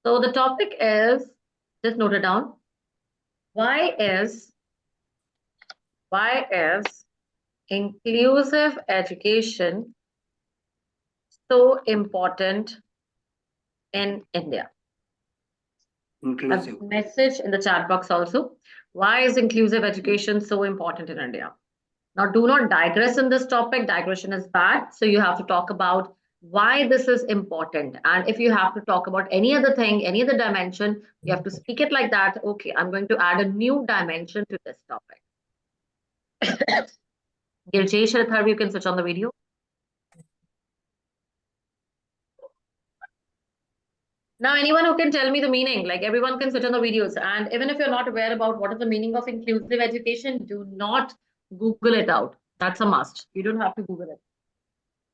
So the topic is, just note it down. Why is inclusive education so important in India? Inclusive. A message in the chat box also. Why is inclusive education so important in India? Now, do not digress in this topic. Digression is bad. So you have to talk about why this is important. And if you have to talk about any other thing, any other dimension, you have to speak it like that. Okay, I'm going to add a new dimension to this topic. Giljesh Sharthar, you can switch on the video. Now, anyone who can tell me the meaning, like everyone can switch on the videos. And even if you're not aware about what is the meaning of inclusive education, do not Google it out. That's a must. You don't have to Google it.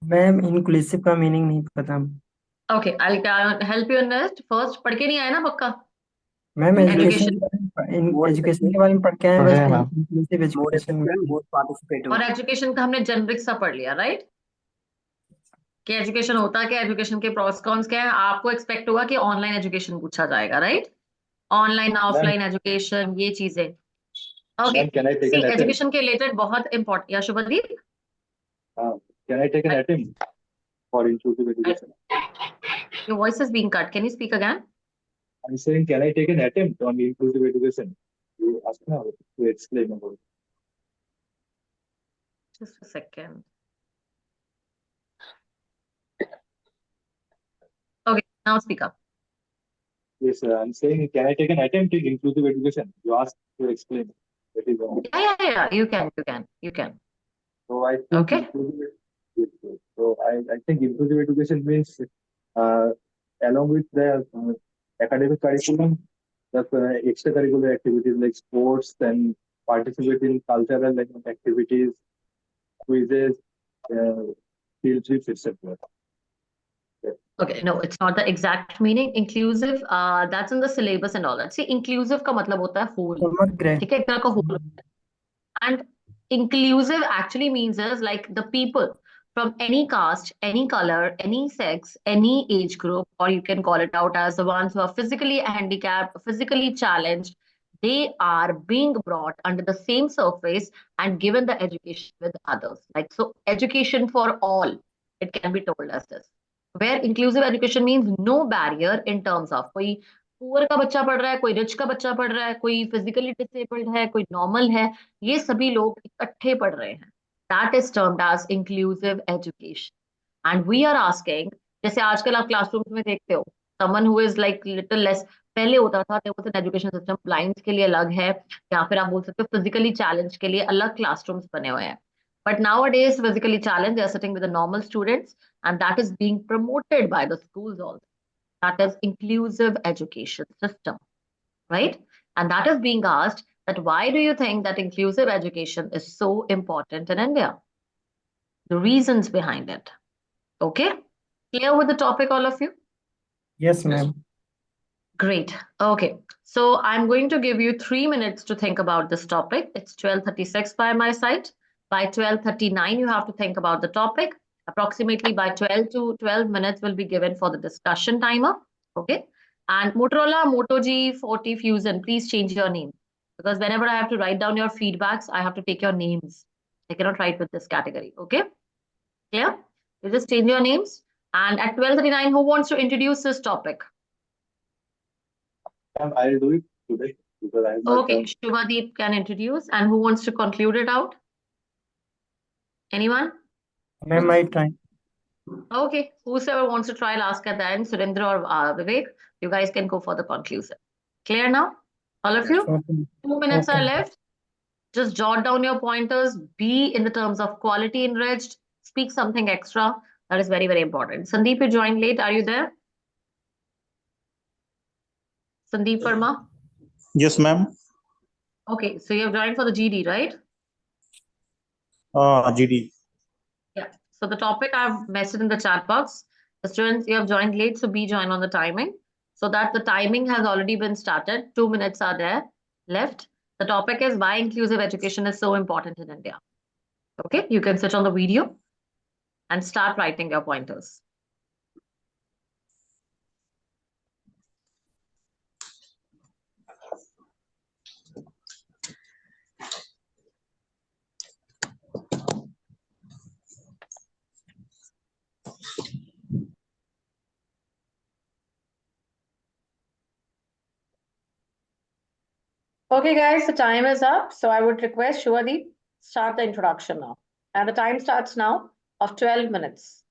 Ma'am inclusive का meaning नहीं पता Okay, I'll help you in this. First, पढ़ के नहीं आया ना पक्का? Ma'am Education. Education के बारे में पढ़ के आए पढ़े हैं बस मैम। इंक्लूसिव एजुकेशन बहुत पार्टिसिपेट और एजुकेशन का हमने जेनरिक सा पढ़ लिया, राइट? कि एजुकेशन होता क्या, एजुकेशन के प्रोस कॉन्स क्या है. आपको एक्सपेक्ट होगा कि ऑनलाइन एजुकेशन पूछा जाएगा, राइट? ऑनलाइन ऑफलाइन एजुकेशन, ये चीजें. ओके, सी एजुकेशन के रिलेटेड बहुत इंपॉर्टेंट. या Shubhdeep, Can I take an attempt for inclusive education? your voice is being cut. Can you speak again? I'm saying, can I take an attempt on inclusive education? You ask now to explain about it. Just a second. Okay, now speak up. Yes, I'm saying, can I take an attempt in inclusive education? You asked to explain. That is all. Yeah. You can. So I think Okay. yes, yes. So I think inclusive education means along with the academic curriculum, the extracurricular activities like sports and participate in cultural activities, quizzes, field trips, etc. Okay, no, it's not the exact meaning. Inclusive, that's in the syllabus and all that. See, inclusive का मतलब होता है whole. ठीक है, एक तरह का whole. And inclusive actually means is like the people from any caste, any color, any sex, any age group, or you can call it out as the ones who are physically handicapped, physically challenged. They are being brought under the same surface and given the education with others. Like, so education for all, it can be told as this. Where inclusive education means no barrier in terms of कोई poor का बच्चा पढ़ रहा है, कोई rich का बच्चा पढ़ रहा है, कोई फिजिकली डिसेबल्ड है, कोई नॉर्मल है, ये सभी लोग इकट्ठे पढ़ रहे हैं. That is termed as inclusive education. And we are asking, जैसे आजकल आप क्लासरूम्स में देखते हो, someone who is like little less, पहले होता था there was an education system, blinds के लिए अलग है, या फिर आप बोल सकते हो फिजिकली चैलेंज के लिए अलग क्लासरूम्स बने हुए हैं. But nowadays, physically challenged, they are sitting with the normal students, and that is being promoted by the schools also. That is inclusive education system, right? And that is being asked that why do you think that inclusive education is so important in India? The reasons behind it. Okay? Clear with the topic, all of you? Yes, ma'am. Great. Okay. So I'm going to give you 3 minutes to think about this topic. It's 12:36 by my side. By 12:39, you have to think about the topic. Approximately by 12 to 12 minutes will be given for the discussion timer. Okay. And Motorola Moto G40 Fusion, please change your name. Because whenever I have to write down your feedbacks, I have to take your names. I cannot write with this category. Okay. Clear? You just change your names. And at 12:39, who wants to introduce this topic? I'll do it today because I'm Okay, Shubhadeep can introduce. And who wants to conclude it out? Anyone? Ma'am, I try. Okay, whosoever wants to try, I'll ask at the end. Surendra or Vivek, you guys can go for the conclusion. Clear now? All of you? Okay. 2 minutes Okay. are left. Just jot down your pointers. Be in the terms of quality enriched. Speak something extra. That is very, very important. Sandeep, you joined late. Are you there? Sandeep Verma? Yes, ma'am. Okay, so you have joined for the GD, right? GD. Yeah. So the topic I've messaged in the chat box. The students, you have joined late, so be joined on the timing. So that the timing has already been started. 2 minutes are there left. The topic is why inclusive education is so important in India. Okay, you can switch on the video and start writing your pointers. Okay, guys, the time is up. So I would request Shubhadeep start the introduction now. And the time starts now of 12 minutes.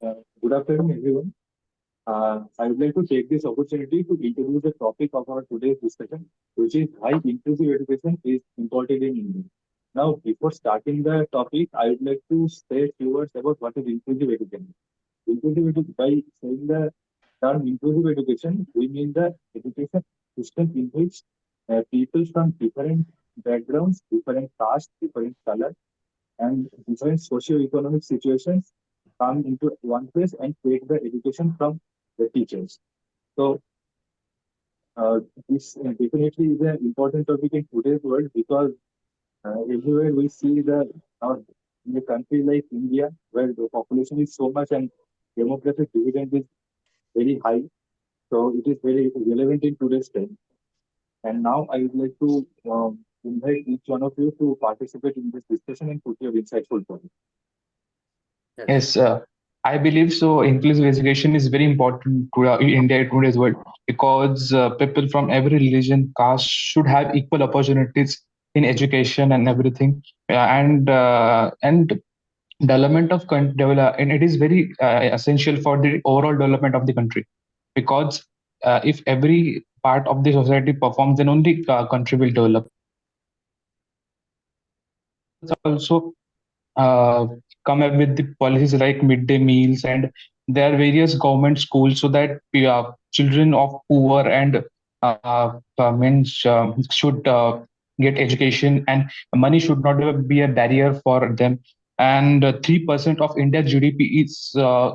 Good afternoon, everyone. I would like to take this opportunity to introduce the topic of our today's discussion, which is why inclusive education is important in India. Now, before starting the topic, I would like to say a few words about what is inclusive education. By saying the term inclusive education, we mean the education system in which people from different backgrounds, different castes, different colors, and different socio-economic situations come into one place and take the education from the teachers. So this definitely is an important topic in today's world because everywhere we see in a country like India, where the population is so much and demographic dividend is very high, so it is very relevant in today's time. And now I would like to invite each one of you to participate in this discussion and put your insightful points. Yes, I believe so. Inclusive education is very important to in India in today's world because people from every religion, caste should have equal opportunities in education and everything. And development of develop, and it is very essential for the overall development of the country because if every part of the society performs, then only country will develop. Also come up with the policies like midday meals, and there are various government schools so that children of poor and means should get education, and money should not be a barrier for them. And 3% of India's GDP is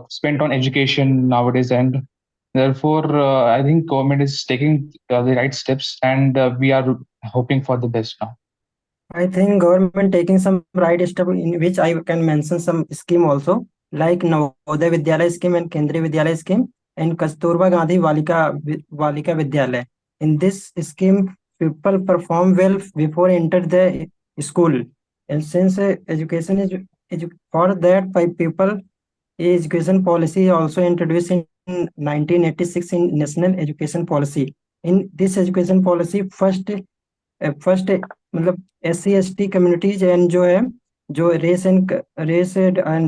spent on education nowadays, and therefore I think government is taking the right steps, and we are hoping for the best now. I think government taking some right step in which I can mention some scheme also, like Navodaya Vidyalaya scheme and Kendriya Vidyalaya scheme and Kasturba Gandhi Balika Vidyalaya. In this scheme, people perform well before enter the school. And since education is for that by people, education policy also introduced in 1986 in National Education Policy. In this education policy, first मतलब SC/ST communities and जो race and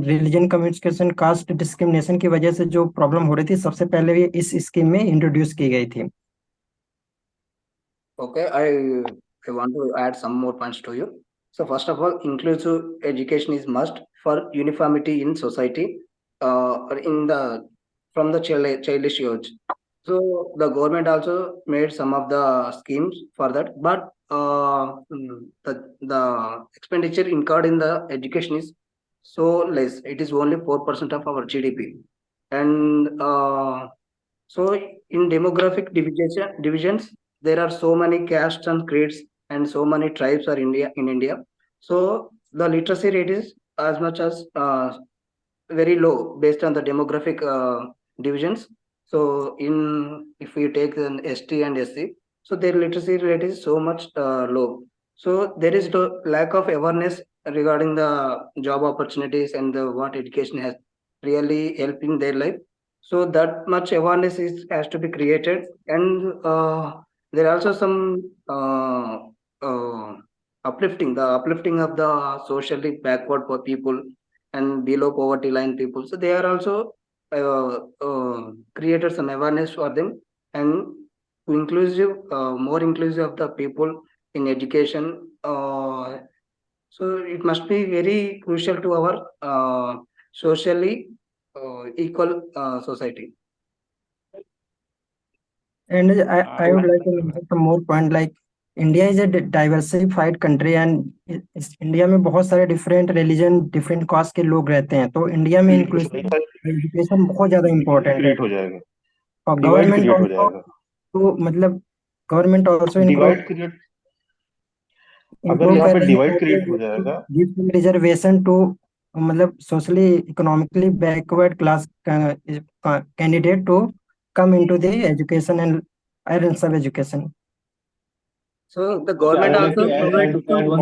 religion communication caste discrimination की वजह से जो problem हो रही थी, सबसे पहले ये इस स्कीम में इंट्रोड्यूस की गई थी. Okay, I want to add some more points to you. So first of all, inclusive education is must for uniformity in society, from the childish age. So the government also made some of the schemes for that, but the expenditure incurred in the education is so less. It is only 4% of our GDP, and so in demographic divisions, there are so many castes and creeds and so many tribes are in India. So the literacy rate is as much as very low based on the demographic divisions. So if you take an ST and SC, so their literacy rate is so much low. So there is no lack of awareness regarding the job opportunities and what education has really helped in their life. So that much awareness has to be created, and there are also some uplifting of the socially backward for people and below poverty line people. So they are also created some awareness for them, and more inclusive of the people in education. So it must be very crucial to our socially equal society. And I would like to mention some more point, like India is a diversified country and India में बहुत सारे different religion different caste के लोग रहते हैं, तो India में inclusive education बहुत ज्यादा इम्पोर्टेंट है. हो जाएगा, और डिवाइड गवर्नमेंट क्रिएट हो ऑल्सो, जाएगा, तो मतलब गवर्नमेंट ऑल्सो डिवाइड क्रिएट, अगर यहाँ पे डिवाइड क्रिएट हो जाएगा, रिजर्वेशन टू मतलब socially economically backward class candidate to come into the education and earn some education. So the government also provides.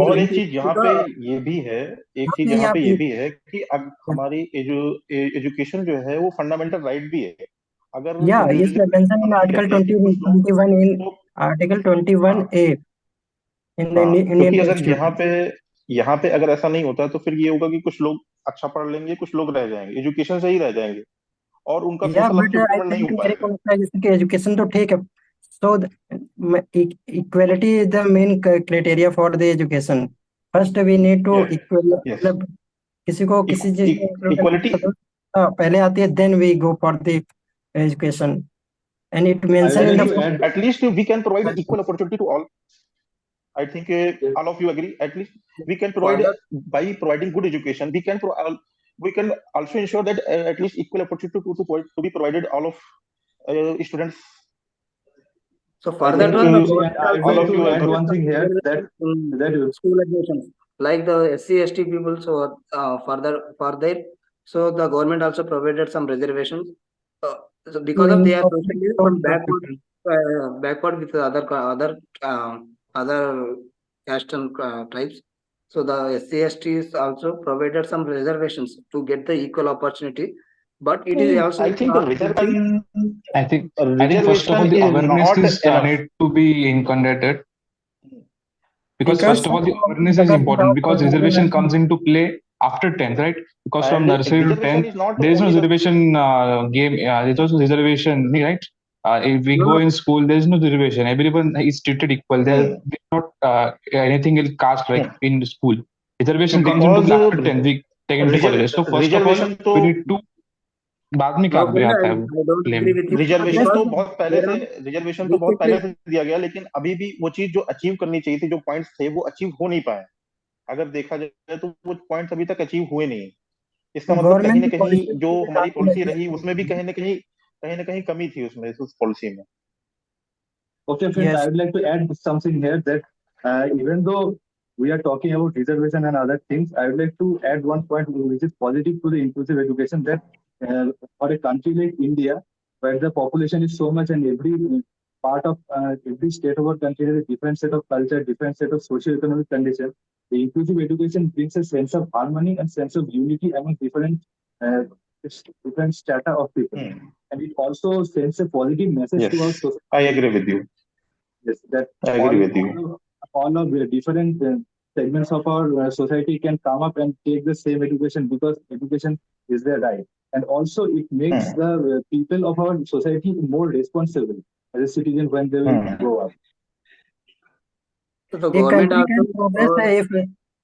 और एक चीज यहाँ पे ये भी है, कि अब हमारी एजुकेशन जो है वो फंडामेंटल राइट भी है. अगर yes mentioned in article 21 in Article 21A in the हाँ, Indian क्योंकि अगर Constitution. यहाँ पे अगर ऐसा नहीं होता तो फिर ये होगा कि कुछ लोग अच्छा पढ़ लेंगे, कुछ लोग रह जाएंगे, एजुकेशन से ही रह जाएंगे और उनका Yeah, social but I upliftment नहीं हो think मेरे पाएगा। को लगता है जैसे कि एजुकेशन तो ठीक है, so equality is the main criteria for the education. First we need to Yes, equal, yes. मतलब किसी को किसी चीज में इक्वलिटी पहले आती है, then we go for the education, and it I would mentioned in like the to add, at least we can provide equal opportunity to all. I think all of you agree. At least we can provide Further, by providing good education. We can also ensure that at least equal opportunity to be provided all of students. so I further think on, the actually, government I would all also like of you to add agree. one thing here that in school admissions, like the SC, ST people, so for their, so the government also provided some reservations. So because of they are socially some backward with the other caste and tribes. So the SC, STs also provided some reservations to get the equal opportunity. But it is also I think not something. I think first of all reservation the is awareness not is enough. need to be inculcated, because because first of all the awareness is important, because reservation comes into play after 10th, right? Because from And nursery to reservation 10th is not there is no only the reservation game, there's also reservation, right? If we No, go no, in school, there is no reservation, everyone is treated equal. There Hmm. is not anything in caste like Hmm. in school. Reservation comes into because play after 10th, we take into colleges. So first of all reservation तो we need to, बाद में no, क्या friend, आता है वो I don't claim. agree with you reservation because तो बहुत पहले there से are रिजर्वेशन तो बहुत recently पहले से दिया गया, लेकिन अभी भी वो चीज जो अचीव करनी चाहिए थी, जो पॉइंट्स थे वो अचीव हो नहीं पाए। अगर देखा जाए तो वो पॉइंट्स अभी तक अचीव हुए नहीं। इसका मतलब कहीं गवर्नमेंट ना की कहीं पॉलिसी जो हमारी पॉलिसी रही काफी उसमें भी कहीं ना कहीं कमी थी उसमें, उस पॉलिसी में। okay, friends, I yes. would like to add something here that even though we are talking about reservation and other things, I would like to add one point which is positive to the inclusive education, that for a country like India, where the population is so much and every part of every state of our country has a different set of culture, different set of socio-economic conditions, the inclusive education brings a sense of harmony and sense of unity among uh, different strata of people. And it also sends a positive message to our Yes, society. I agree with you. Yes, that I agree with you. all of the different segments of our society can come up and take the same education, because education is their right. And also it makes the people of our society more responsible as a citizen when they will grow up. so the A government country can also progress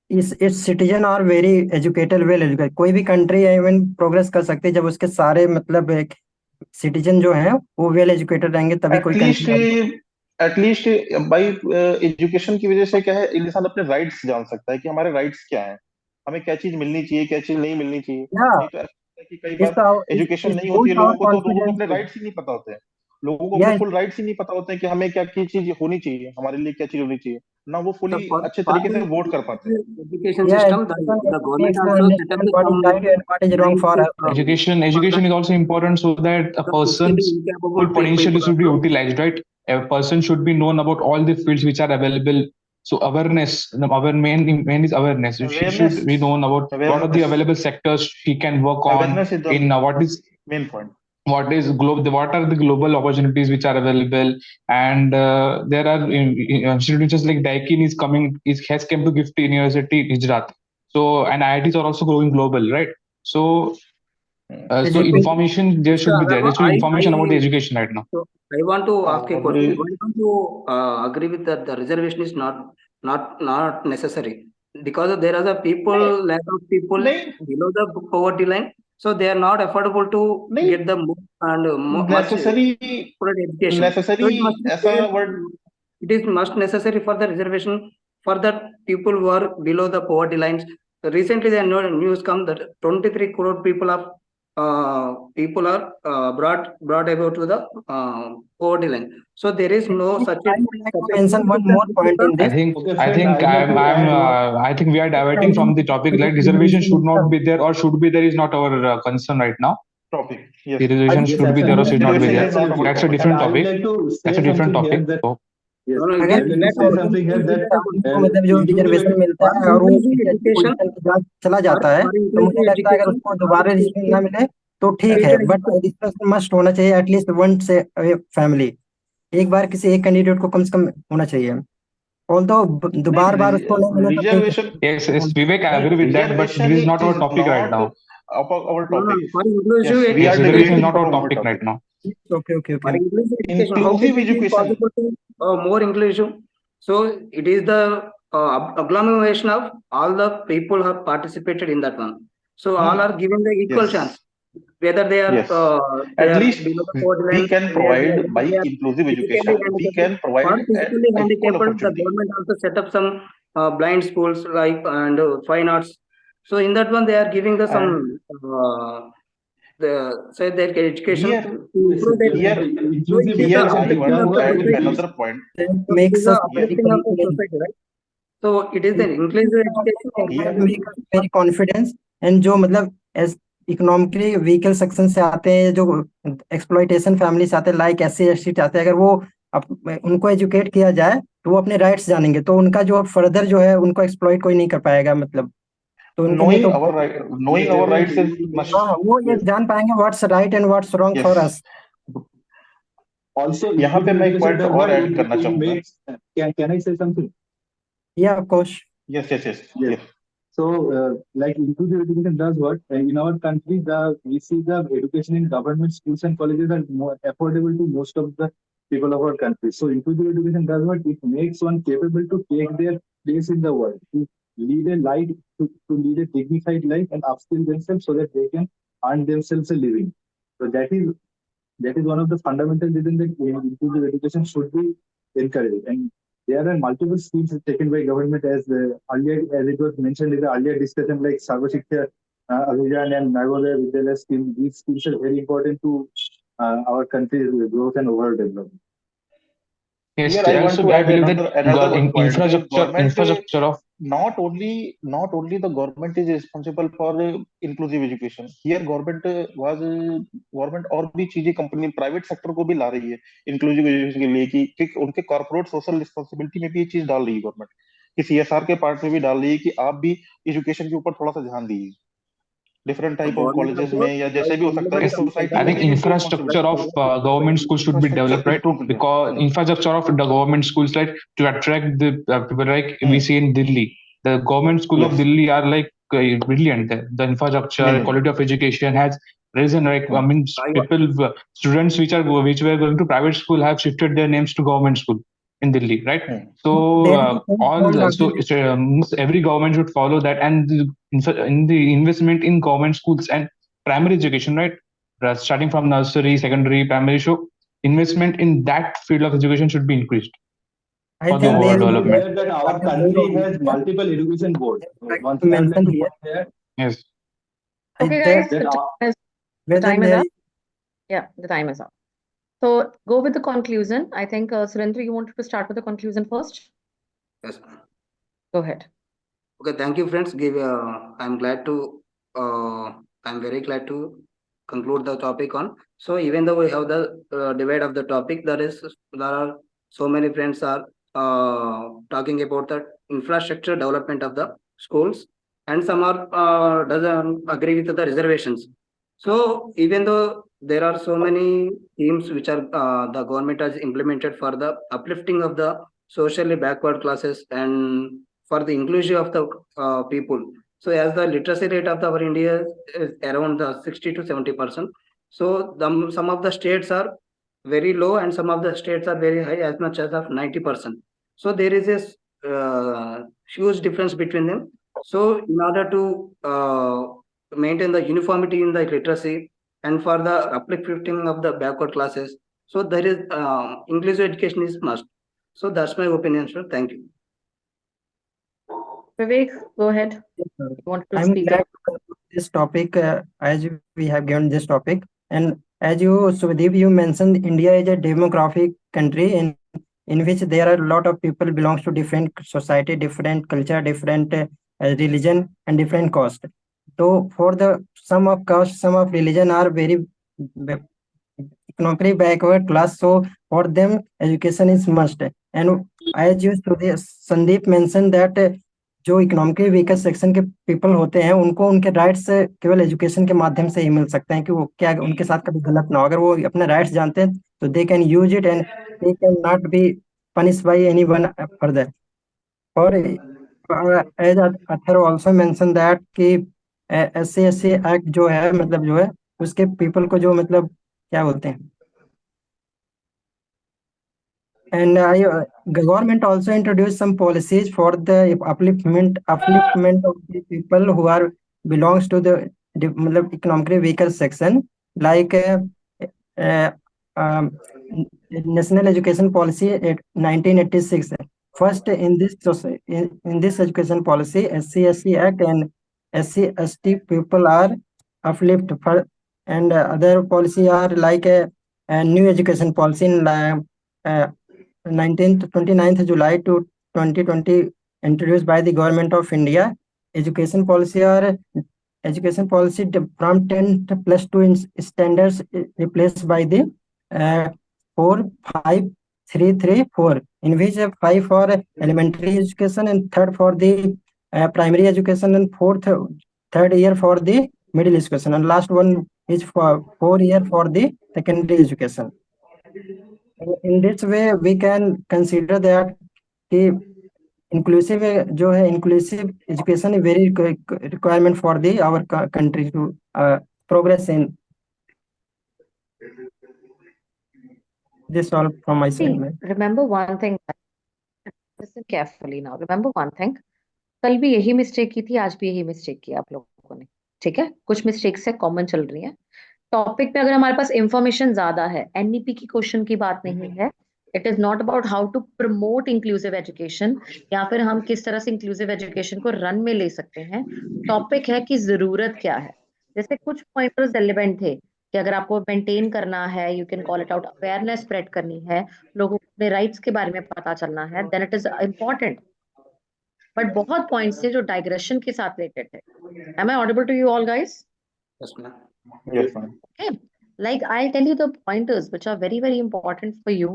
if its citizen are very educated, well educated. कोई भी country even progress कर सकती है जब उसके सारे मतलब एक सिटीजन जो हैं वो वेल एजुकेटेड रहेंगे, तभी कोई at least country. At least by education की वजह से क्या है, इंसान अपने राइट्स जान सकता है कि हमारे राइट्स क्या हैं, हमें क्या चीज मिलनी चाहिए, क्या चीज नहीं मिलनी चाहिए। Yeah, नहीं तो ऐसा होता है कि कई बार एजुकेशन it's नहीं होती है boost our लोगों को अपने confidence. राइट्स ही नहीं पता होते हैं। लोगों को अपने Yeah, फुल राइट्स ही नहीं पता होते हैं कि हमें क्या की चीज होनी चाहिए, हमारे लिए क्या चीज होनी चाहिए, ना वो so फुली for, अच्छे for तरीके the से वोट कर पाते हैं। education yeah, system, education the government makes the also set up understand what is some right and what is wrong for mindset us. for the, Education is also important so that a physically person's incapable full potential people should be also. utilized, right? A person should be known about all the fields which are available. So awareness, our main is awareness. She should be known about what are the available sectors she can work on Awareness is the in main point. what are the global opportunities which are available. And there are institutions like Daikin has come to Gift University in Gujarat. So and IITs are also growing global, right? So so Education, information there Mr. should be there. Agarwal, There should be information about the education right now. so I want to ask a question. Already- Why don't you agree with that? The reservation is not necessary because there are the people, lack of people नहीं below the poverty line, so they are not affordable to नहीं get the much necessary good education. So it must be ऐसा there, word it is must necessary for the reservation for the people who are below the poverty lines. Recently, the news come that 23 crore people are brought about to the poverty line. So there is no such I would like to mention one more point in I this. think Okay, I friend, think I would like to add I think we are diverting from the topic. Like reservation should not be there or should be there is not our concern right now. Topic. The reservation yes, should be there or should not be Reservation there. is not That's a our different and I would topic. like to That's say a different something here topic. that So yes, No, no, I अगर would like to say something here that मतलब जो inclusive reservation मिलता है और वो inclusive education position के बाद चला जाता है, for तो मुझे inclusive लगता है अगर education उसको दोबारा रिजर्वेशन ना मिले तो ठीक है, created बट रिजर्वेशन मस्ट होना चाहिए एटलीस्ट वन से फैमिली। एक बार किसी एक कैंडिडेट को कम से कम होना चाहिए, ऑल्दो बार बार उसको नहीं मिले तो फिर reservation Yes, yes, Vivek, I agree with that, but reservation this is not our is topic right not now. our No, no, topic. for inclusive Yes, we Yes, are education, reservation is debating not our from our topic topic. right now. okay, okay, for okay. inclusive education, how Inclusive can it be education. possible to more inclusive? So it is the agglomeration of all the people who have participated in that one. So all are given the equal Yes. chance, whether they are Yes. At least below the poverty we line, can provide by they are inclusive physically education. We handicapped. can For provide physically an equal handicapped, the opportunity. government also set up some blind schools like and fine arts. So in that one, they are giving the some the say their education Here, to improve their here, so it is the here I uplifting want of to the add society. another point. That So it makes is the us very uplifting of the confident. society, right? So it is the inclusive education or Here, make us very confident, and जो मतलब as economically weaker section से आते हैं, जो exploitation family से आते हैं, like SC ST आते हैं, अगर वो उनको एजुकेट किया जाए तो वो अपने राइट्स जानेंगे, तो उनका जो फर्दर जो है उनको एक्सप्लॉइट कोई नहीं कर पाएगा, मतलब तो उनके लिए तो knowing our rights is must. हाँ, वो ये जान पाएंगे what's right and what's wrong for us. Also, यहाँ पे मैं एक point और add करना चाहूँगा. Can I say something? या of course. Yes, yes, yes, Yes. yes. So, like inclusive education does what? In our country, we see the education in government schools and colleges are more affordable to most of the people of our country. So, inclusive education does what? It makes one capable to take their place in the world, to lead a life, to lead a dignified life and upskill themselves so that they can earn themselves a living. So that is one of the fundamental reasons that inclusive education should be encouraged. And there are multiple schemes taken by government as earlier, as it was mentioned in the earlier discussion, like Sarva Shiksha Abhiyan and Navodaya Vidyalaya scheme. These schemes are very important to our country's growth and overall development. Yes, Here I want also to I add believe another that one point. infrastructure of Not only the government is responsible for inclusive education. Here government और भी चीजें company private sector को भी ला रही है inclusive education के लिए कि उनके कॉर्पोरेट सोशल रिस्पॉन्सिबिलिटी में भी ये चीज डाल रही है गवर्नमेंट, कि CSR के पार्ट में भी डाल रही है कि आप भी एजुकेशन के ऊपर थोड़ा सा ध्यान दीजिए डिफरेंट टाइप ऑफ कॉलेजेस में या जैसे भी हो सकता है कि society I think infrastructure of government schools should be developed, right? Because infrastructure of the government schools, like to attract the people, like we see in Delhi, the government school of Yes. Delhi are like brilliant. The infrastructure, quality of education has risen. Like I mean, students which were going to private school have shifted their names to government school in Delhi, right? So every government should follow that, and in the investment in government schools and primary education, right? Starting from nursery, secondary, primary, so investment in that field of education should be increased. I For the think overall there is development. That our country has multiple education boards. One thing I would like mention to here. point there, Yes. Okay, there- guys, the time is whether time is there up. Yeah, the time is up. So go with the conclusion. I think Surendra, you wanted to start with the conclusion first. Yes. Go ahead. Okay, thank you, friends. I'm glad to. I'm very glad to conclude the topic on. So even though we have the divide of the topic, there are so many friends are talking about the infrastructure development of the schools, and some are doesn't agree with the reservations. So even though there are so many schemes which are the government has implemented for the uplifting of the socially backward classes and for the inclusion of the people. So as the literacy rate of our India is around the 60 to 70%. So some of the states are very low and some of the states are very high, as much as of 90%. So there is a huge difference between them. So in order to maintain the uniformity in the literacy and for the uplifting of the backward classes, so there is inclusive education is must. So that's my opinion, sir. Thank you. Vivek, go ahead. Yes, You want to I'm speak glad up? to conclude this topic as we have given this topic. And as you, Sudeep, you mentioned India is a demographic country in which there are a lot of people belongs to different society, different culture, different religion, and different caste. So for the some of caste, some of religion are very economically backward class. So for them, education is must. And as you, Sandeep mentioned that जो economically weaker section के people होते हैं उनको उनके rights केवल education के माध्यम से ही मिल सकते हैं कि वो क्या उनके साथ कभी गलत ना हो, अगर वो अपने राइट्स जानते हैं तो they can use it and he cannot be punished by anyone further. और as author also mentioned that कि SC एक्ट जो है मतलब जो है उसके पीपल को जो मतलब क्या बोलते हैं, and government also introduced some policies for the upliftment of the people who are belongs to the मतलब economically weaker section, like uh, um, National Education Policy at 1986. First, in this education policy, SC Act and SC/ST people are uplifted for, and other policy are like a new education policy in 29th July to 2020 introduced by the government of India. Education policy from 10th plus 2 standards replaced by the 4-5-3-3-4, in which 5 for elementary education and 3rd for the primary education and third year for the middle education, and last one is for 4 year for the secondary education. In this way we can consider that कि inclusive जो है inclusive education is very requirement for the our country to progress in. This all from my side. See, remember one thing, listen carefully now. Remember one thing, कल भी यही mistake की थी, आज भी यही मिस्टेक किया आप लोगों ने, ठीक है? कुछ मिस्टेक्स से कॉमन चल रही है टॉपिक पे। अगर हमारे पास इंफॉर्मेशन ज्यादा है, एनईपी की क्वेश्चन की बात नहीं है, it is not about how to promote inclusive education या फिर हम किस तरह से इंक्लूसिव एजुकेशन को रन में ले सकते हैं। टॉपिक है कि जरूरत क्या है। जैसे कुछ पॉइंटर्स रेलिवेंट थे कि अगर आपको मेंटेन करना है, you can call it out, awareness spread करनी है, लोगों को अपने राइट्स के बारे में पता चलना है, then it is important. But बहुत पॉइंट्स थे जो डाइग्रेशन के साथ रिलेटेड थे। Am I audible to you all guys? Yes, ma'am. Yes, ma'am. Okay, like I'll tell you the pointers which are very very important for you.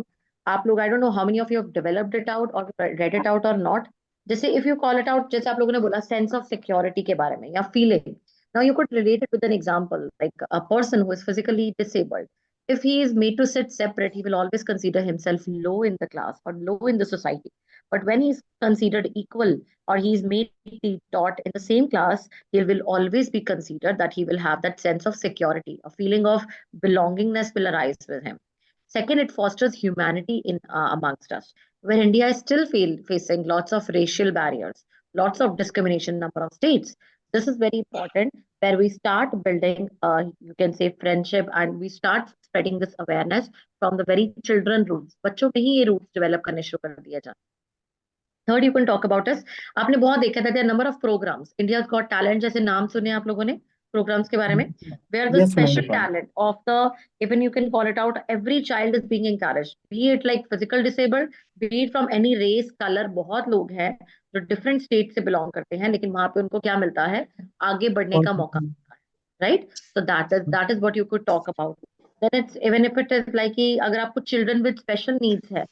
आप लोग, I don't know how many of you have developed it out or read it out or not. जैसे if you call it out, जैसे आप लोगों ने बोला sense of security के बारे में या feeling. Now you could relate it with an example like a person who is physically disabled. If he is made to sit separate, he will always consider himself low in the class or low in the society. But when he's considered equal or he's made to be taught in the same class, he will always be considered that he will have that sense of security, a feeling of belongingness will arise with him. Second, it fosters humanity in amongst us. Where India is still facing lots of racial barriers, lots of discrimination in number of states. This is very important where we start building, you can say, friendship, and we start spreading this awareness from the very children roots. बच्चों में ही ये roots develop करने शुरू कर दिया जाए। Third, you can talk about us. आपने बहुत देखा था number of programs, India's got talent जैसे नाम सुने आप लोगों ने प्रोग्राम्स के बारे में, where the special talent of the, even you can call it out, every child is being encouraged, be it like physical disabled, be it from any race colour. बहुत लोग हैं जो डिफरेंट स्टेट से belong करते हैं, लेकिन वहां पे उनको क्या मिलता है, आगे बढ़ने का मौका मिलता है, right? So that is what you could talk about. Then it's even if it is like कि अगर आपको चिल्ड्रन विद स्पेशल नीड्स है,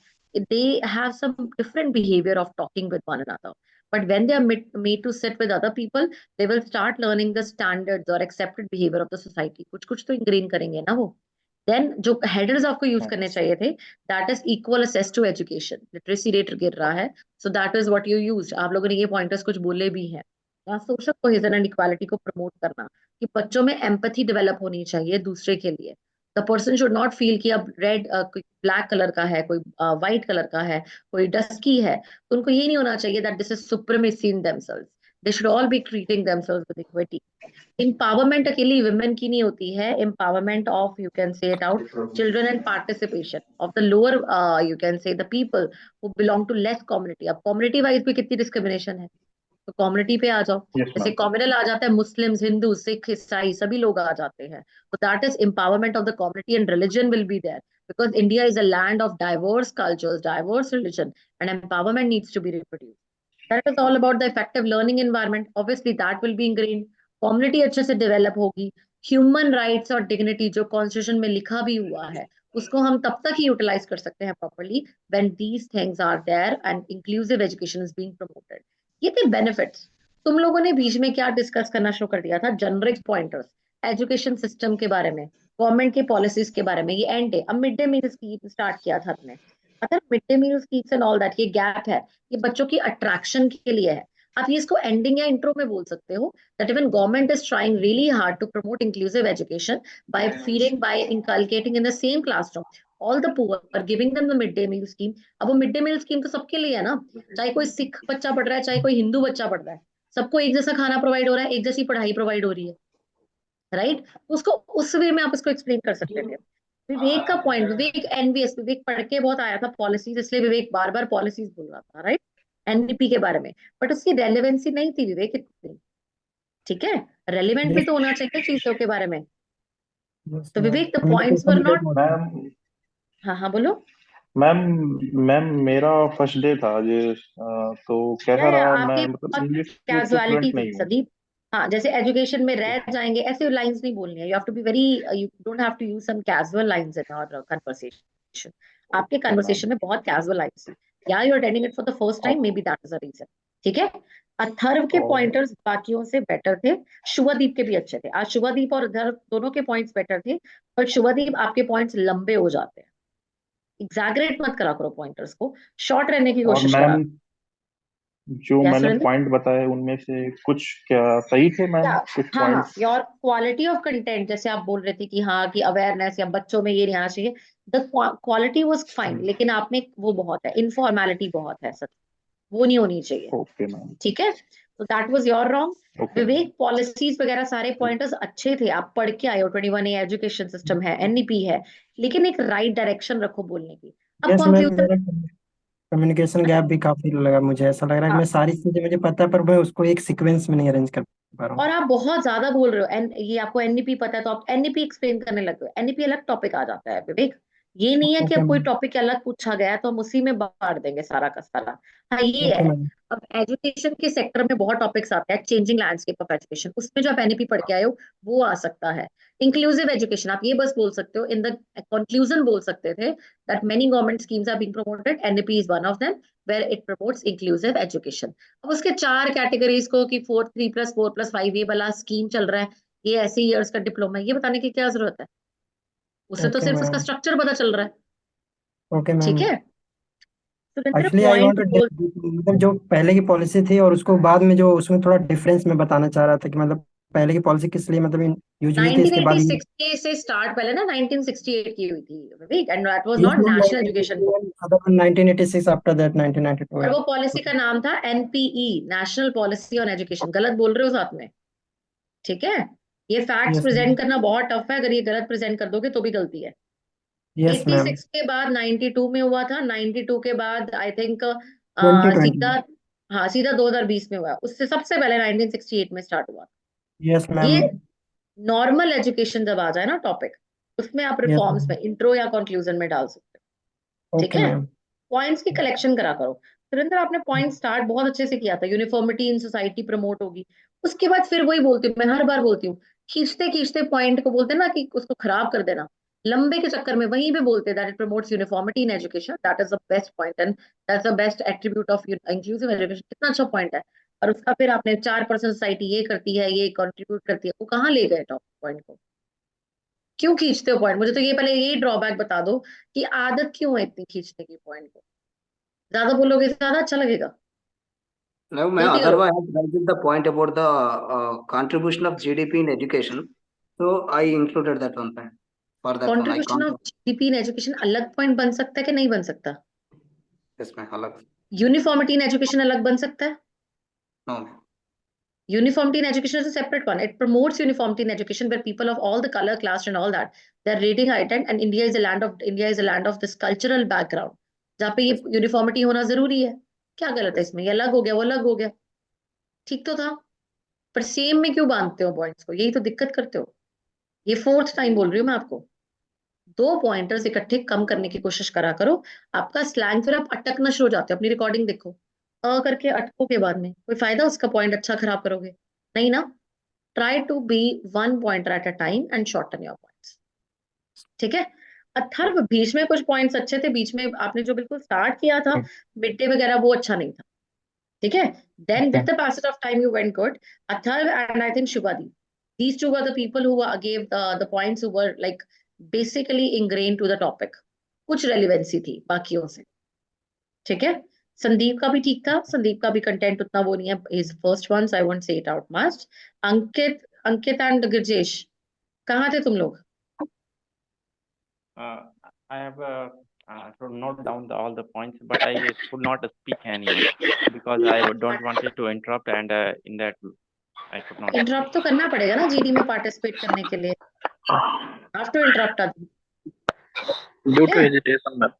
they have some different behavior of talking with one another, but when they are made to sit with other people, they will start learning the standards or accepted behavior of the society. कुछ तो ingrain करेंगे ना वो। then जो headers आपको use करने चाहिए थे, that is equal access to education, literacy rate गिर रहा है, so that is what you used। आप लोगों ने ये pointers कुछ बोले भी हैं। सोशल कोहेजन एंड इक्वालिटी को प्रमोट करना, कि बच्चों में एम्पैथी डेवलप होनी चाहिए दूसरे के लिए। The person should not feel कि अब रेड कोई ब्लैक कलर का है, कोई व्हाइट कलर का है, कोई डस्की है, तो उनको ये नहीं होना चाहिए that this is supremacy in themselves. They should all be treating themselves with equity. Empowerment अकेली वुमेन की नहीं होती है, empowerment of, you can say it out, children and participation of the lower, you can say the people who belong to less community. अब community wise भी कितनी discrimination है, तो कम्युनिटी पे आ जाओ। Yes, जैसे ma'am. कम्युनल आ जाता है, मुस्लिम्स, हिंदू, सिख, ईसाई सभी लोग आ जाते हैं, तो that is empowerment of the community and religion will be there, because India is a land of diverse cultures, diverse religion, and empowerment needs to be reproduced. That is all about the effective learning environment. Obviously that will be ingrained, community अच्छे से develop होगी, human rights और dignity जो constitution में लिखा भी हुआ है, उसको हम तब तक ही utilize कर सकते हैं properly when these things are there and inclusive education is being promoted. ये थे बेनिफिट्स। तुम लोगों ने बीच में क्या डिस्कस करना शुरू कर दिया था, जेनरिक पॉइंटर्स, एजुकेशन सिस्टम के बारे में, गवर्नमेंट के पॉलिसीज के बारे में, ये एंड है। अब मिड डे मील स्टार्ट किया था हमने, अगर mid day meal schemes and all that, ये गैप है, ये बच्चों की अट्रैक्शन के लिए है। आप ये इसको एंडिंग या इंट्रो में बोल सकते हो that even government is trying really hard to promote inclusive education by inculcating in the same classroom all the poor, giving them the mid day meal scheme. अब वो मिड डे मील स्कीम तो सबके लिए है ना, चाहे कोई सिख बच्चा पढ़ रहा है, चाहे कोई हिंदू बच्चा पढ़ रहा है, सबको एक जैसा खाना प्रोवाइड हो रहा है, एक जैसी पढ़ाई प्रोवाइड हो रही है, राइट? उसको उस वे में आप इसको एक्सप्लेन कर सकते थे। विवेक का पॉइंट, विवेक एनवीएस, विवेक पढ़ के बहुत आया था पॉलिसीज, इसलिए विवेक बार बार पॉलिसीज बोल रहा था, राइट, एनडीपी के बारे में, बट उसकी रेलेवेंसी नहीं थी विवेक इतनी, ठीक है? रेलिवेंट भी तो होना चाहिए चीजों के बारे में। तो Vivek the points were not. Ma'am हाँ हाँ बोलो। मैम मैम मेरा फर्स्ट डे था आज, तो कैसा रहा? मैं आपकी मतलब इंग्लिश में तो कैजुअलिटी फ्लुएंट थी नहीं हूँ। संदीप। हाँ, जैसे एजुकेशन में रह जाएंगे ऐसे लाइंस नहीं बोलनी है, you have to be very, you don't have to use some casual lines in our conversation. आपके ओके मैम। कन्वर्सेशन में बहुत कैजुअल लाइंस थी, या you are attending it for the first time, maybe that is the reason, ठीक है? अथर्व के pointers बाकियों से बेटर थे, शुभदीप के भी अच्छे थे। आज शुभदीप और अथर्व दोनों के पॉइंट्स बेटर थे, बट शुभदीप आपके पॉइंट्स लंबे हो जाते हैं, एग्जैगरेट मत करा करो पॉइंटर्स को, शॉर्ट रहने की और कोशिश करा। मैम जो क्या मैंने सुरेंद्र? पॉइंट बताए उनमें से कुछ क्या सही थे मैम? क्या? कुछ हाँ हाँ, points. Your quality of content, जैसे आप बोल रहे थे कि हाँ कि अवेयरनेस या बच्चों में ये नहीं आना चाहिए, द क्वालिटी वाज फाइन, लेकिन आप में वो बहुत है, इनफॉर्मेलिटी बहुत है सच, वो नहीं होनी चाहिए, ओके मैम। ठीक है? तो that was your wrong. Okay. Vivek policies वगैरह सारे पॉइंटर्स अच्छे थे, आप पढ़ के आए हो, 21A एजुकेशन सिस्टम है, एनईपी है, लेकिन एक राइट डायरेक्शन रखो बोलने की। अब यस मैम, कंक्लूजन, मेरा कम्युनिकेशन गैप भी काफी लगा, मुझे ऐसा लग रहा है कि मैं सारी चीजें मुझे पता है पर मैं उसको एक सीक्वेंस में नहीं अरेंज कर पा रहा हूँ। और आप बहुत ज्यादा बोल रहे हो, एन ये आपको एनईपी पता है तो आप एनईपी एक्सप्लेन करने लगे हो, एनईपी अलग टॉपिक आ जाता है विवेक। ये नहीं है कि ओके अब कोई मैम। टॉपिक अलग पूछा गया है तो हम उसी में बांट देंगे सारा का सारा। हाँ ये ओके है, मैम। अब एजुकेशन के सेक्टर में बहुत टॉपिक्स आते हैं, चेंजिंग लैंडस्केप ऑफ एजुकेशन, उसमें जो आप एनईपी पढ़ के आए हो वो आ सकता है। इंक्लूसिव एजुकेशन आप ये बस बोल सकते हो, इन द कंक्लूजन बोल सकते थे that many government schemes are being promoted, NEP is one of them where it promotes inclusive education. अब उसके चार कैटेगरीज को कि 3+4+5 ये वाला स्कीम चल रहा है, ये ऐसे ईयर्स का डिप्लोमा है, ये बताने की क्या जरूरत है? उससे तो ओके सिर्फ उसका मैम। स्ट्रक्चर पता चल रहा है, ओके ठीक मैम। है? Surendra actually I want point two बोल। मतलब जो पहले की पॉलिसी थी और उसको बाद में जो उसमें थोड़ा डिफरेंस में बताना चाह रहा था कि मतलब पहले की पॉलिसी किस लिए मतलब यूज हुई थी, इसके बाद 1986 के से स्टार्ट, पहले ना 1968 की हुई थी Vivek, and that was yes not ma'am, national education policy, 1981, other one 1986, after that 1992 और है। वो पॉलिसी का नाम था NPE, national policy on education. गलत बोल रहे हो साथ में, ठीक है? ये फैक्ट्स यस प्रेजेंट मैम। करना बहुत टफ है, अगर ये गलत प्रेजेंट कर दोगे तो भी गलती है। Yes ma'am. 86 के बाद 92 में हुआ था, 92 के बाद आई थिंक 2020। सीधा, हाँ सीधा 2020 में हुआ, उससे सबसे पहले 1968 में स्टार्ट हुआ। Yes ma'am. ये नॉर्मल एजुकेशन जब आ जाए ना टॉपिक, उसमें आप यस रिफॉर्म्स मैम। में इंट्रो या कंक्लूजन में डाल सकते हो, ठीक ओके है? मैम। पॉइंट्स की कलेक्शन करा करो। सुरेंद्र आपने पॉइंट स्टार्ट बहुत अच्छे से किया था, यूनिफॉर्मिटी इन सोसाइटी प्रमोट होगी, उसके बाद फिर वही बोलती हूँ, मैं हर बार बोलती हूँ, खींचते खींचते पॉइंट को बोलते हैं ना कि उसको खराब कर देना, लंबे के चक्कर में वहीं पे बोलते that it promotes uniformity in education, that is the best point and that's the best attribute of inclusive education, कितना अच्छा पॉइंट है। और उसका फिर आपने 4% सोसाइटी ये करती है, ये कंट्रीब्यूट करती है, वो कहाँ ले गए टॉप पॉइंट को? क्यों खींचते हो पॉइंट? मुझे तो ये पहले यही ड्रॉबैक बता दो कि आदत क्यों है इतनी खींचने की पॉइंट को? ज्यादा बोलोगे ज्यादा अच्छा लगेगा, Now, may गलती करो। otherwise I have raised the point about the contribution of GDP in education. So I included that one point. For that one, I contribution can't. Of GDP in education अलग point बन सकता है कि नहीं बन सकता? Yes, ma'am. Alag. Uniformity in education अलग बन सकता है? No, ma'am. Uniformity in education is a separate one. It promotes uniformity in education where people of all the color, class, and all that they're reading heightened. And India is a land of this cultural background. जहाँ पे ये Yes, uniformity होना जरूरी है, क्या गलत है yes. इसमें? ये अलग हो गया, वो अलग हो गया, ठीक तो था। पर सेम में क्यों बांधते हो पॉइंट्स को? यही तो दिक्कत करते हो। ये फोर्थ टाइम बोल रही हूँ मैं आपको, दो पॉइंटर्स इकट्ठे कम करने की कोशिश करा करो। आपका स्लैंग फिर आप अटकना शुरू हो जाते हो, अपनी रिकॉर्डिंग देखो, करके अटकोगे बाद में, कोई फायदा उसका? पॉइंट अच्छा खराब करोगे नहीं ना। Try to be one pointer at a time and shorten your points, ठीक है? अथर्व बीच में कुछ पॉइंट्स अच्छे थे, बीच में आपने जो बिल्कुल स्टार्ट किया था मिड डे वगैरह वो अच्छा नहीं था, ठीक है? Then with the passage of time you went good. Atharva and I think Shubhadeep, these two were the people who gave the points who were like basically ingrained to the topic, कुछ relevancy थी बाकियों से, ठीक है, संदीप का भी ठीक था, संदीप का भी कंटेंट उतना वो नहीं है, is first one, I won't say it out must. Ankit and Girjesh, कहाँ थे तुम लोग? I have to note down all the points, but I could not speak anymore because I don't wanted to interrupt, and in that I could not. Interrupt तो करना पड़ेगा ना GD में participate करने के लिए, after interrupt Due to hesitation, ma'am.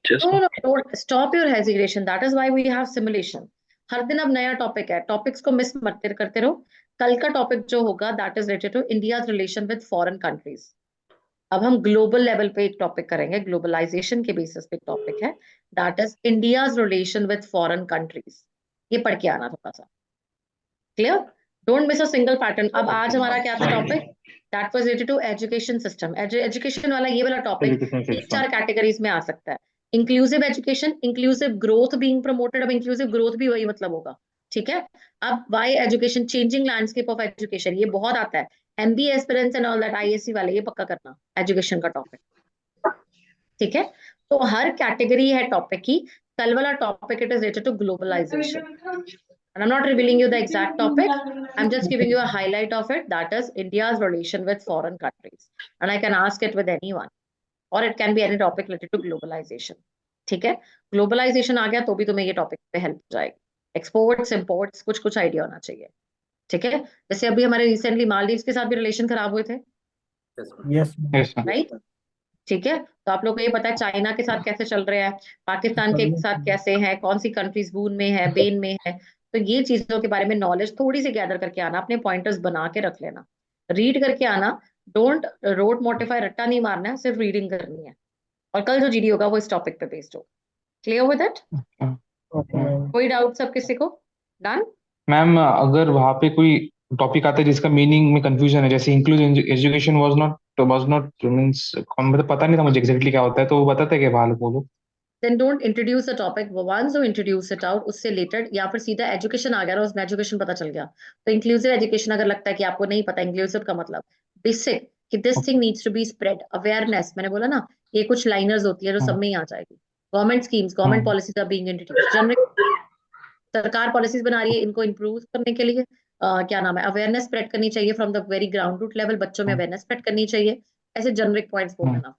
Just No, don't stop your hesitation. That is why we have simulation. हर दिन अब नया टॉपिक है, टॉपिक्स को मिस मत करते रहो। कल का टॉपिक जो होगा that is related to India's relation with foreign countries. अब हम ग्लोबल लेवल पे एक टॉपिक करेंगे, ग्लोबलाइजेशन के बेसिस पे एक टॉपिक है, that is India's relation with foreign countries. ये पढ़ के आना थोड़ा सा, clear? Don't miss a single pattern. अब आज हमारा क्या था topic? That was related to education system. Education वाला ये वाला टॉपिक तीन चार कैटेगरीज में आ सकता है। Inclusive education, inclusive growth being promoted. अब इंक्लूसिव ग्रोथ भी वही मतलब होगा, ठीक है? अब why education, changing landscape of education, ये बहुत आता है। MBA aspirants and all that, ISC वाले, ये पक्का करना एजुकेशन का टॉपिक, ठीक है? तो हर कैटेगरी है टॉपिक की। कल वाला topic it is related to globalization, and I'm not revealing you the exact topic. I'm just giving you a highlight of it. That is India's relation with foreign countries, and I can ask it with anyone, or it can be any topic related to globalization. ठीक है? Globalisation आ गया तो भी तुम्हें ये topic पे help हो जाएगी। एक्सपोर्ट्स इंपोर्ट्स कुछ कुछ आइडिया होना चाहिए, ठीक है? जैसे अभी हमारे रिसेंटली मालदीव्स के साथ भी रिलेशन खराब हुए थे, Yes, Yes, ma'am. राइट? ठीक है, तो आप लोग को ये पता है चाइना के साथ कैसे चल रहे हैं, पाकिस्तान के साथ कैसे है, कौन सी कंट्रीज बून में है, बेन में है। तो ये चीजों के बारे में नॉलेज थोड़ी सी गैदर करके आना, अपने पॉइंटर्स बना के रख लेना, रीड करके आना। डोंट रोट मोटिफाई, रट्टा नहीं मारना है, सिर्फ रीडिंग करनी है। और कल जो जीडी होगा वो इस टॉपिक पे बेस्ड होगा। Clear with it? okay, ma'am. कोई डाउट सब किसी को? डन? मैम अगर वहाँ पे कोई टॉपिक आता है जिसका मीनिंग में कंफ्यूजन है, जैसे inclusive education was not means, मतलब पता नहीं था मुझे एग्जैक्टली क्या होता है, तो वो बताते हैं कि वाले बोलो। Then don't introduce the topic. Once you introduce it out, उससे later या फिर सीधा एजुकेशन आ गया ना, उसमें एजुकेशन पता चल गया। तो इंक्लूसिव एजुकेशन अगर लगता है कि आपको नहीं पता इंक्लूसिव का मतलब, बेसिक कि this thing needs to be spread, awareness, मैंने बोला ना, ये कुछ लाइनर्स होती है जो सब में ही आ जाएगी। Government schemes, government policies are being introduced, general सरकार पॉलिसीज बना रही है इनको इम्प्रूव करने के लिए। क्या नाम है, अवेयरनेस स्प्रेड करनी चाहिए from the very ground root level, बच्चों में अवेयरनेस स्प्रेड करनी चाहिए। ऐसे जनरिक पॉइंट्स बोल देना,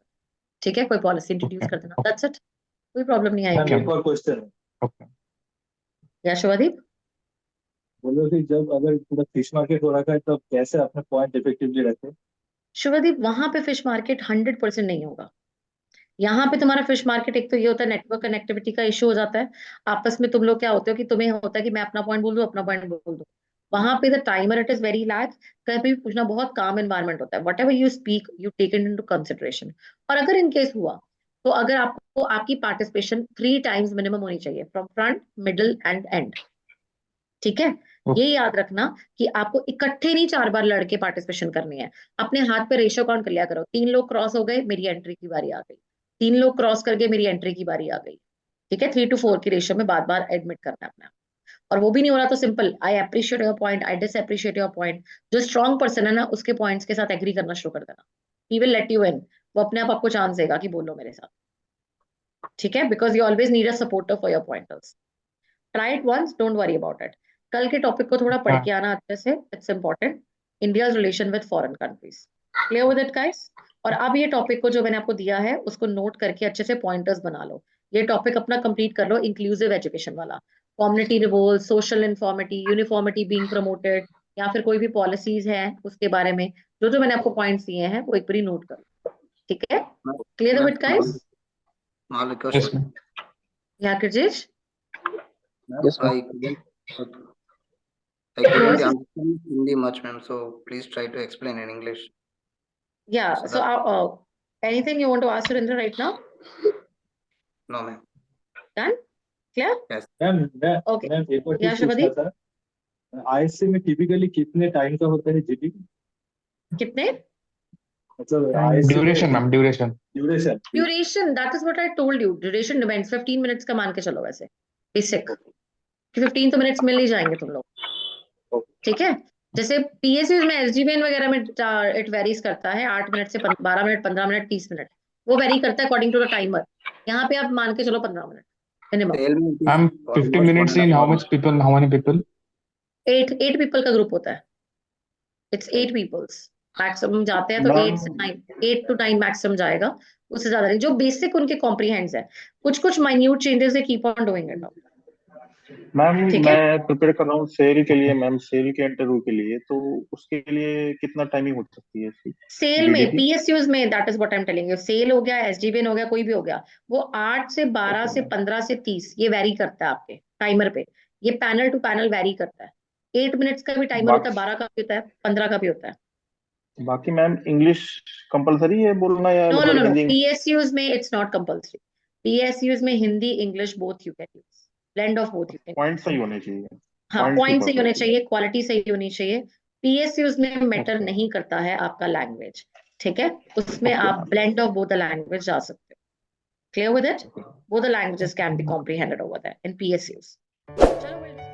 ठीक है? कोई पॉलिसी इंट्रोड्यूस कर देना, दैट्स इट, कोई प्रॉब्लम नहीं आएगी। एक और क्वेश्चन है। या शुभदीप? बोलो कि जब अगर पूरा फिश मार्केट हो रखा है तब कैसे अपने पॉइंट इफेक्टिवली रखें? शुभदीप, वहां पे फिश मार्केट 100% नहीं होगा। यहाँ पे तुम्हारा फिश मार्केट, एक तो ये होता है नेटवर्क कनेक्टिविटी का इशू हो जाता है। आपस में तुम लोग क्या होते हो कि तुम्हें होता है कि मैं अपना पॉइंट बोल दूं, अपना पॉइंट बोल दूं। वहां पे the timer it is very lag. कहीं पे भी पूछना, बहुत काम एनवायरनमेंट होता है। Whatever you speak you take it into consideration. और अगर इन केस हुआ तो अगर आपको आपकी पार्टिसिपेशन 3 टाइम्स मिनिमम होनी चाहिए, from front, middle and and, ठीक है? ये याद रखना कि आपको इकट्ठे नहीं 4 बार लड़के पार्टिसिपेशन करनी है। अपने हाथ पे रेशियो काउंट कर लिया करो। 3 लोग क्रॉस हो गए, मेरी एंट्री की बारी आ गई। 3 लोग क्रॉस करके मेरी एंट्री की बारी आ गई, ठीक है? 3 to 4 की रेशियो में बार बार एडमिट करना है अपना। और वो भी नहीं हो रहा तो simple, I appreciate your point, I disappreciate your point. जो स्ट्रॉन्ग पर्सन है ना, उसके पॉइंट्स के साथ एग्री करना शुरू कर देना। He will let you in, वो अपने आप आपको चांस देगा कि बोलो मेरे साथ, ठीक है? Because you always need a supporter for your pointers. Try it once, don't worry about it. कल के टॉपिक को थोड़ा पढ़ के आना अच्छे से, it's important. India's relation with foreign countries, clear with it guys? और अब ये टॉपिक को जो मैंने आपको दिया है उसको नोट करके अच्छे से पॉइंटर्स बना लो। ये टॉपिक अपना कंप्लीट कर लो, इंक्लूसिव एजुकेशन वाला, कम्युनिटी रिवोल, सोशल इन्फॉर्मिटी, यूनिफॉर्मिटी बीइंग प्रमोटेड, या फिर कोई भी पॉलिसीज है उसके बारे में जो जो मैंने आपको पॉइंट्स दिए हैं वो एक बार नोट कर लो, ठीक है? Clear with guys? Small Yes, request. ma'am. या Kirjesh? Yes, ma'am. I couldn't understand Hindi much, ma'am. So please try to explain in English. Yeah, So so anything you want to ask Surendra right now? No, ma'am. Done? Clear? Yes. Ma'am Okay. Ma'am एक और या चीज पूछना शुभदीप? था। ISC में typically कितने time का होता है जीडी? कितने? मतलब ISC duration ma'am, duration. Duration duration, that is what I told you. Duration depends, 15 minutes का मान के चलो वैसे बेसिक, कि 15 तो मिनट्स मिल ही जाएंगे तुम लोग, ठीक है? जैसे पीएसयू में, एसजीवीएन वगैरह में इट वेरीज करता है, 8 मिनट से 12 मिनट, 15 मिनट, 30 मिनट, वो वेरी करता है अकॉर्डिंग टू द टाइमर। यहाँ पे आप मान के चलो 15 minute, minimum. Tell me, it is Ma'am, 50 almost minutes 1.5 in how hours. much people? How many people? 8 people का ग्रुप होता है. It's 8 peoples. मैक्सिमम जाते हैं तो 8 से 9, 8 to 9 मैक्सिमम जाएगा. उससे ज्यादा नहीं. जो बेसिक उनके कॉम्प्रीहेंड्स है. कुछ minute changes they keep on doing it. Ma'am ठीक है. मैं प्रिपेयर कर रहा हूँ सेल के लिए मैम, सेल के इंटरव्यू के लिए, तो उसके लिए कितना टाइमिंग हो सकती है इसकी? सेल में DDP? PSUs में that is what I am telling you. Sale हो गया, SGBN हो गया, कोई भी हो गया, वो 8 से 12 से 15 से 30 ये वेरी करता है आपके टाइमर पे. ये पैनल टू पैनल वेरी करता है. 8 मिनट्स का भी टाइमर होता है, 12 का भी होता है, 15 का भी होता है. बाकी मैम इंग्लिश कंपलसरी है बोलना या नो मतलब हिंदी? PSUs में इट्स नॉट कंपल्सरी. PSUs में Hindi English both you can use. Blend of both you can. Point सही होने चाहिए. हाँ, Point पॉइंट की सही होने बात है. चाहिए, क्वालिटी सही होनी चाहिए. PSUs में मैटर नहीं करता है आपका लैंग्वेज. ठीक है, उसमें आप blend of both the language जा सकते हो. Clear with it? Both the languages can be comprehended over there in PSUs. चलो